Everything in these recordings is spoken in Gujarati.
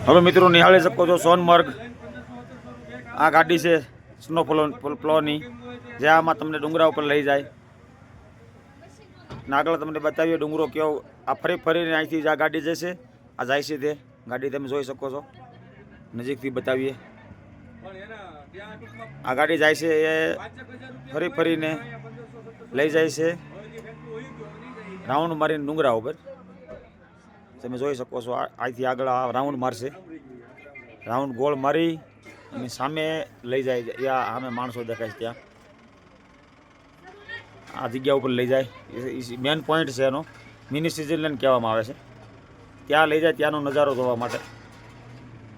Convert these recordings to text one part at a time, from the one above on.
હવે મિત્રો નિહાળી શકો છો સોનમર્ગ. આ ગાડી છે સ્નો ફ્લોની, જે આમાં તમને ડુંગરા ઉપર લઈ જાય. આગળ તમને બતાવીએ ડુંગરો કેવો. આ ફરીને અહીંથી જ આ ગાડી જશે. આ જાય છે તે ગાડી તમે જોઈ શકો છો. નજીકથી બતાવીએ. આ ગાડી જાય છે એ ફરીને લઈ જાય છે રાઉન્ડ મારીને ડુંગરા ઉપર. તમે જોઈ શકો છો. અહીંથી આગળ આ રાઉન્ડ મારશે. રાઉન્ડ ગોળ મારી અને સામે લઈ જાય. ત્યાં સામે માણસો દેખાય છે. ત્યાં આ જગ્યા ઉપર લઈ જાય. મેન પોઈન્ટ છે એનો. મિની સ્વિટ્ઝરલેન્ડ કહેવામાં આવે છે. ત્યાં લઈ જાય ત્યાંનો નજારો જોવા માટે.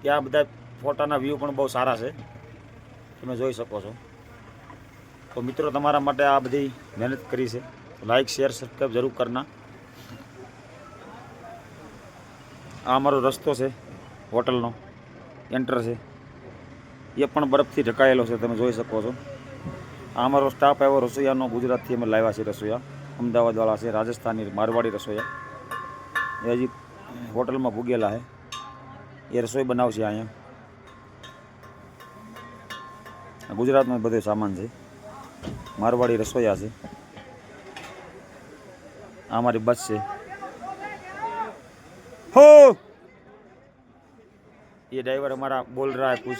ત્યાં બધા ફોટાના વ્યૂ પણ બહુ સારા છે. તમે જોઈ શકો છો. તો મિત્રો તમારા માટે આ બધી મહેનત કરી છે. લાઈક શેર સબસ્ક્રાઈબ જરૂર કરના. આ અમારો રસ્તો છે હોટલનો એન્ટર છે. એ પણ બરફથી ઢંકાયેલો છે. તમે જોઈ શકો છો. આ અમારો સ્ટાફ આવ્યો રસોઈયાનો. ગુજરાતથી અમે લાવ્યા છીએ રસોઈયા. અમદાવાદવાળા છે. રાજસ્થાની મારવાડી રસોઈયા. એ હજી હોટલમાં ભૂગેલા છે. એ રસોઈ બનાવશે અહીંયા. ગુજરાતનો બધો સામાન છે. મારવાડી રસોઈયા છે. આ અમારી બસ છે. हो ये ड्राइवर हमारा बोल रहा है कुछ.